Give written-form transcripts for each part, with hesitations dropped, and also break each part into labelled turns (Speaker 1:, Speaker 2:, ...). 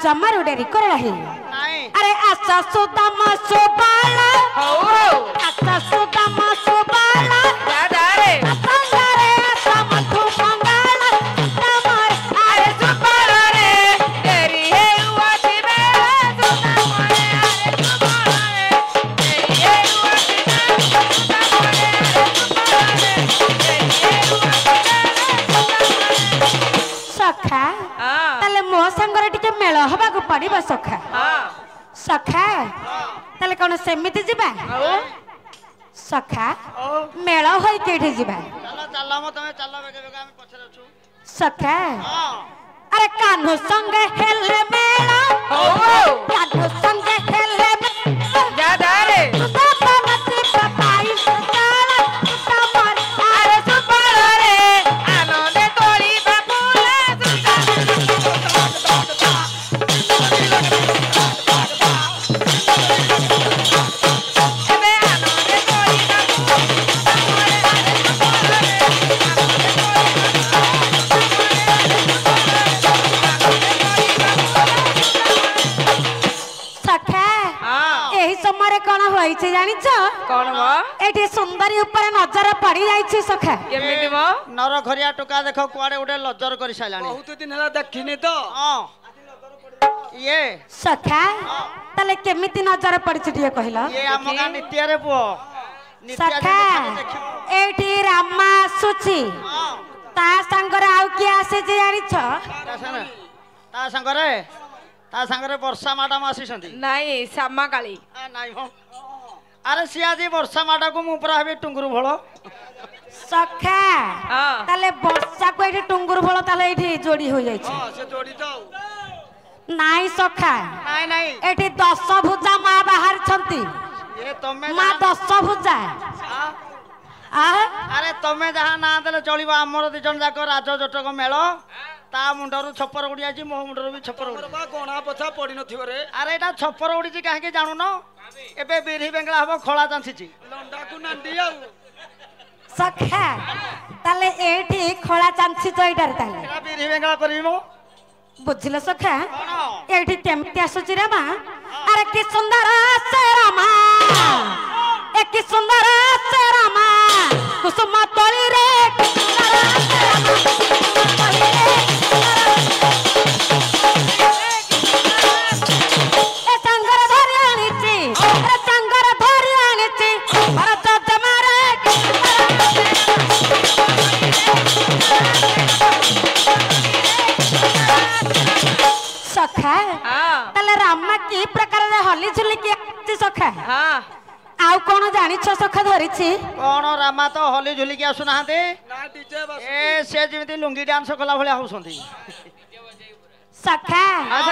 Speaker 1: जमारू dairy कर रही अरे आशा सुदामा सुबाला आशा सुदामा सुबाला
Speaker 2: दादारे
Speaker 1: संगारे आशा मधु मंगला तमर
Speaker 2: अरे सुबाला रे तेरी है उवाती मेरा सुदामा रे अरे सुबाला रे तेरी है उवाती मेरा सुदामा रे अरे सुबाला रे
Speaker 1: सखा तले मो संगर टिके मेल हबा को पड़िबा सखा सखा तले कोन सेमिति जिबा सखा मेल होई केठी जिबा
Speaker 3: चलो चलो म तमे चलो बेगे बेगे हम पछरे छु
Speaker 1: सखा अरे कान्हो संगे हेले मेल कान्हो संगे हेले
Speaker 2: दादारे
Speaker 1: सुदामती पपाई सुदाला तमर
Speaker 2: अरे सुबाला रे आनंदे तोली बाबूला
Speaker 1: कौन एठी सुंदरी ऊपर नजर पड़ी जाइछि सखा
Speaker 2: केमिति मो
Speaker 3: नर घरिया टोका देखो कुआडे उडे लजर करि साइलानी
Speaker 4: बहुत दिन हला देखिनी तो
Speaker 3: ये
Speaker 1: सखा तले केमिति नजर पड़छि टिए कहला
Speaker 3: ये हमका नित्य रे पुओ
Speaker 1: सखा एठी रामा सुछि ता संगर आउ के आसे जे जानि छ
Speaker 3: ता संगरे वर्षा मैडम आसीसंती
Speaker 2: नहीं सामा काली
Speaker 3: नाही हो अरे सी आज वर्षा माडा को मु पुरा हबे टुंगुरु भलो
Speaker 1: सखा ताले वर्षा को एठी टुंगुरु भलो ताले एठी जोड़ी हो जाय छै
Speaker 4: हां से जोड़ी तो
Speaker 1: नाही सखा
Speaker 3: नाही नाही
Speaker 1: एठी 10 भुजा मा बाहर छंती
Speaker 3: ये तमे
Speaker 1: मा 10 भुजा
Speaker 3: अरे तमे जहा ना देले चलिबा हमर दि जन जाक राज जटक मेलो ता मुंडरू छप्पर उड़ी आछि मो मुंडरू भी छप्पर उड़ी
Speaker 4: बा गोणा पछा पड़ी नथिव रे
Speaker 3: अरे एटा छप्पर उड़ी छी काहे के जानु न एबे बिरही बेंगला हबो खोला चांसी छी
Speaker 4: लंडा को नंडी आउ
Speaker 1: सखा ताले एठी खोला चांसी तो एटार ताले
Speaker 3: एटा बिरही बेंगला करिमो
Speaker 1: बुझिलो सखा एठी केमति आसुची रे मा अरे कि सुंदर से रामा ए कि सुंदर से रामा कुसुम तोली रे कि सुंदर से रामा ए संगर धरि आनिची अरे संगर धरि आनिची भरत जमारे सखा तले रामा की प्रकार रे हली झुली की सखा आउ कोन जानि छ सखा धरि छी
Speaker 3: कोन रामा तो हली झुली के आसु नाहते
Speaker 4: ना डीजे बस
Speaker 3: ए से जेमिति लुंगी डांस कला भले होसंती
Speaker 1: सखा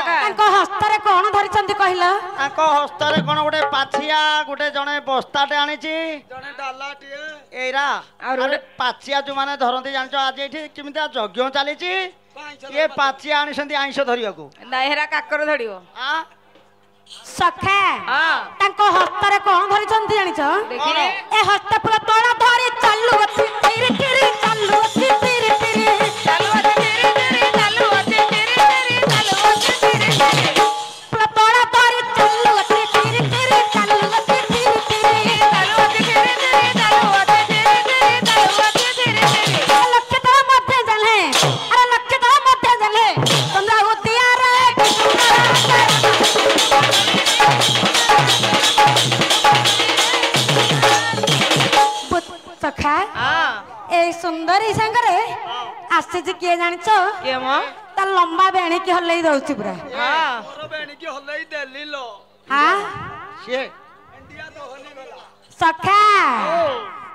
Speaker 1: ताको हस्ତରେ कोन धरि छंती कहिला
Speaker 3: ताको हस्ତରେ कोन गोटे पाछिया गोटे जणे बस्ताटे आनी छी
Speaker 4: जणे डाला टिए
Speaker 3: एरा अरे पाछिया जो माने धरंती जान छ आज एठी किमिता यज्ञ चाली छी ये पाछिया आनी संती आइंस धरिया को
Speaker 2: नाही हेरा काकर धरियो
Speaker 3: आ
Speaker 1: सखा ताको हस्ତରେ कोन धरि छंती जानि छ
Speaker 2: देखिले
Speaker 1: ए हस्त फुल तोड़ा धरि चालू अछि तिरी तिरी चालू अछि तिरी तिरी
Speaker 2: चालू अछि तिरी तिरी चालू अछि तिरी तिरी चालू अछि तिरी तिरी
Speaker 1: फुल तोड़ा धरि चालू अछि तिरी तिरी चालू अछि तिरी तिरी
Speaker 2: चालू अछि तिरी तिरी चालू अछि तिरी तिरी चालू अछि तिरी तिरी
Speaker 1: लक्ष्य तो मध्य जले अरे लक्ष्य तो मध्य जले तुमरा उतिया रे सखा ए सुंदरी संगरे आसे जे के जानि छ
Speaker 2: के म
Speaker 1: ता लंबा बेणी के हल्लै दउछि पुरा
Speaker 4: मोर बेणी के हल्लै देली लो
Speaker 1: हां
Speaker 3: से
Speaker 4: इंडिया तो होली वाला
Speaker 1: सखा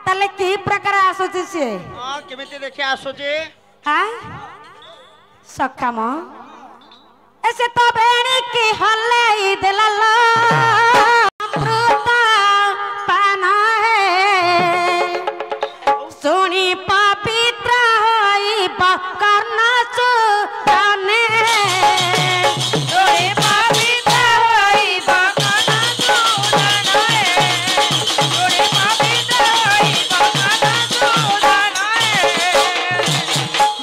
Speaker 1: ତାହେଲେ କି ପ୍ରକାର ଆସୁଛି ସିଏ
Speaker 3: ହଁ କେମିତି ଦେଖି ଆସୁଛି
Speaker 1: ହାଁ ସଖାମ ଏସେ ତ ବେଣିକି ହଲେଇ ଦେଲା ଲୋ ଅମୃତ ପାନ ହେ ଶୁଣି ପବିତ୍ର ହୋଇବ କର୍ଣ୍ଣ ସୁଦାନେ
Speaker 2: ଶୁଣି ପବିତ୍ର ହୋଇବ କର୍ଣ୍ଣ ସୁଦାନେ ଶୁଣି ପବିତ୍ର ହୋଇବ କର୍ଣ୍ଣ ସୁଦାନେ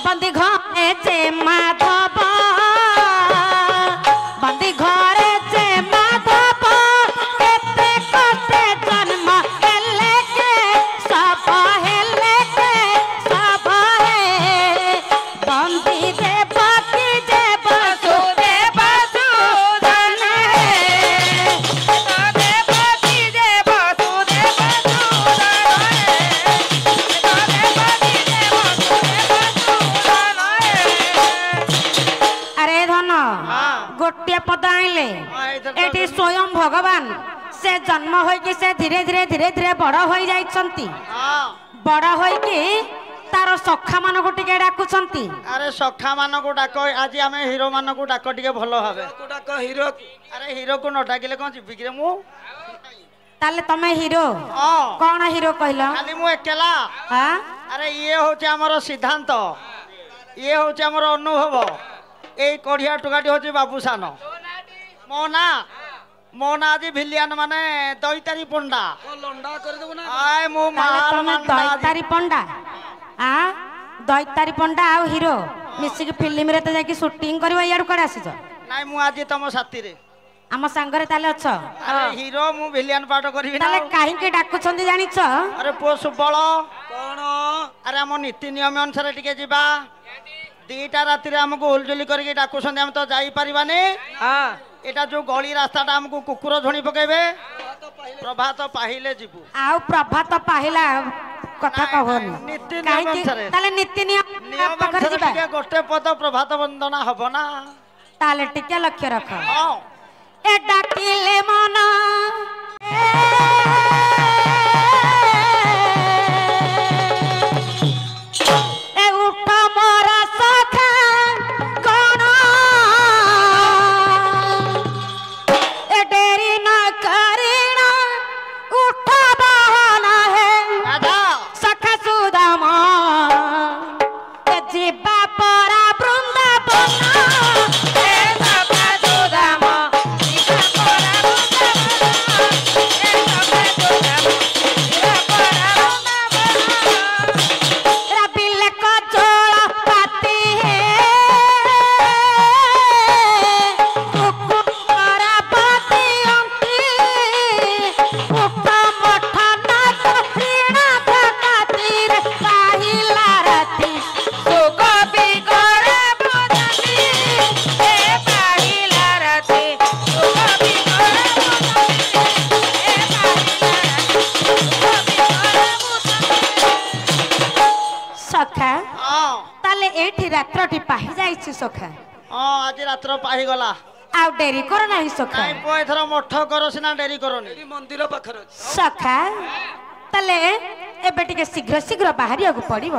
Speaker 1: ବନ୍ଦୀ ଘରେ ଯେ ମାଧବ ବନ୍ଦୀ ଘରେ ଯେ ମାଧବ କେତେ କଷ୍ଟେ ଜନ୍ମ ହେଲେ କେ ସବ ହେଲେ କେ ସବ ହେ ବନ୍ଦୀ ଦେବ କି ଯେ
Speaker 2: ବସୁଦେବ ସୁଦାନ ଦେବକୀ ଯେ ବସୁଦେବ ସୁଦାନ ଦେବକୀ ଯେ ବସୁଦେବ ସୁଦାନ
Speaker 1: ଆରେ ଧନ
Speaker 3: ହଁ।
Speaker 1: ଗୋଟିଏ ପଦ ଆଇଲେ
Speaker 3: ହଁ, ଏଇଥର ତ
Speaker 1: ଏଠି ସ୍ୱୟଂ ଭଗବାନ ସେ ଜନ୍ମ ହୋଇକି ସେ ଧୀରେ ଧୀରେ ବଡ ହୋଇ ଯାଇଛନ୍ତି
Speaker 3: ହଁ
Speaker 1: ବଡ ହୋଇକି ତାର ସଖା ମାନଙ୍କୁ ଟିକେ ଡାକୁଛନ୍ତି
Speaker 3: ଆରେ ସଖା ମାନଙ୍କୁ ଡାକ ଆଜି ଆମେ ହିରୋ ମାନଙ୍କୁ ଡାକ ଟିକେ ଭଲ ଭାବେ
Speaker 4: ଡାକ ହିରୋ
Speaker 3: ଆରେ ହିରୋକୁ ନ ଡାକିଲେ କଣ ଯିବି କିରେ ମୁଁ
Speaker 1: ତାହେଲେ ତମେ ହିରୋ
Speaker 3: ହଁ
Speaker 1: କଣ ହିରୋ କହିଲ
Speaker 3: ଖାଲି ମୁଁ ଏକେଲା
Speaker 1: ହଁ
Speaker 3: ଆରେ ଇଏ ହଉଛି ଆମର ସିଦ୍ଧାନ୍ତ ଇଏ ହଉଛି ଆମର ଅନୁଭବ ଏଇ କଢିଆ ଟୁକାଟି ହଉଛି ବାବୁସାନ ମୋ ନା ଆଜି ଭିଲିଆନ ମାନେ ଦଇତାରି ପଣ୍ଡା
Speaker 4: ଲଣ୍ଡା କରିଦେବୁ ନା
Speaker 3: ଆଏ ମୁଁ
Speaker 1: ତାହେଲେ
Speaker 3: ମାଲ
Speaker 1: ତମେ
Speaker 3: ମାଣ୍ଡା ଆଜି।
Speaker 1: ଦୈତାରୀ ପଣ୍ଡା ଦୈତାରୀ ପଣ୍ଡା ଆଉ ହିରୋ ମିଶିକି ଫିଲ୍ମରେ ତ ଯାଇକି ସୁଟିଂ କରିବ ଇଆଡୁ କୁଆଡେ ଆସିଛ
Speaker 3: ନାଇଁ ମୁଁ ଆଜି ତମ ସାଥିରେ
Speaker 1: ଆମ ସାଙ୍ଗରେ ତାହେଲେ ଅଛ
Speaker 3: ଆରେ ହିରୋ ମୁଁ ଭିଲିଆନ ପାଠ କରିବି ନା
Speaker 1: ତାହେଲେ
Speaker 3: ଆଉ।
Speaker 1: କାହିଁକି ଡାକୁଛନ୍ତି ଜାଣିଛ
Speaker 3: ଆରେ ପୁଅ ସୁବଳ
Speaker 4: କଣ
Speaker 3: ଆରେ ଆମ ନୀତି ନିୟମ ଅନୁସାରେ ଟିକେ ଯିବା ଦିଟା ରାତିରେ ଆମକୁ ହୁଲଝୁଲି କରିକି ଡାକୁଛନ୍ତି ଆମେ ତ ଯାଇପାରିବାନି ଏଇଟା ଯୋଉ ଗଳି ରାସ୍ତାଟା ଆମକୁ କୁକୁର ଝୁଣି ପକେଇବେ ପ୍ରଭାତ ପାହିଲେ ଯିବୁ
Speaker 1: ଆଉ ପ୍ରଭାତ ପାହିଲା କଥା
Speaker 3: ନାଇଁ,
Speaker 1: କହନି
Speaker 3: ନାଇଁ, ନୀତି ନିୟମ
Speaker 1: କାହିଁକି
Speaker 3: ଅନୁସାରେ।
Speaker 1: ତାହେଲେ ନୀତି ନିୟମ
Speaker 3: ନିୟମ
Speaker 1: ପାଖରେ
Speaker 3: ଅନୁସାରେ
Speaker 1: ଯିବା
Speaker 3: ଟିକେ ଗୋଟେ ପଦ ପ୍ରଭାତ ବନ୍ଦନା ହବ ନା
Speaker 1: ତାହେଲେ ଟିକେ ଲକ୍ଷ୍ୟ ରଖ
Speaker 3: ହଁ
Speaker 1: ଏ ଡାକିଲେ ମନ ଏ ଉଠ ମୋର ସଖା କଣ ଏ ଡେରି ନ କରିଣ ଉଠ ବହନ ହେ
Speaker 3: ରାଧା
Speaker 1: ସଖା ସୁଦାମ ଏ ଯିବା ପରା ବୃନ୍ଦାବନ
Speaker 2: ଏ ସଖା ସୁଦାମ ଯିବା ପରା ବୃନ୍ଦାବନ ଏ ସଖା ସୁଦାମ ଯିବା ପରା ବୃନ୍ଦାବନ
Speaker 1: ରବିଲେ କଜଳ ପାତି ହେ କୁକୁର ପତି ଅନ୍ତି ଉଠ ମଠ ନାଥ ଋଣ ଧକାତିରେ ପାହିଲା ରାତି
Speaker 2: ସୁଖ ବିକଳ ବୁଝନ୍ତି ଏ ପାହିଲା ରାତି ସୁଖ ବିକଳ ବୁଝନ୍ତି ଏ ପାହିଲା ରାତି ସୁଖ ବିକଳ ବୁଝନ୍ତି
Speaker 1: ସଖା
Speaker 3: ହଁ
Speaker 1: ତାହେଲେ ଏଇଠି ରାତ୍ରଟି ପାହି ଯାଇଛି ସଖା
Speaker 3: ହଁ ଆଜି ରାତ୍ର ପାହିଗଲା
Speaker 1: ଆଉ ଡେରି କର ନାହିଁ ସଖା
Speaker 3: ନାଇଁ ପୁଅ ଏଥର ମଠ କର ସିନା ଡେରି କରନି
Speaker 4: ଏଠି ମନ୍ଦିର ପାଖରେ ଅଛି
Speaker 1: ସଖା ତାହେଲେ ଏବେ ଟିକେ ଶୀଘ୍ର ବାହାରିବାକୁ ପଡିବ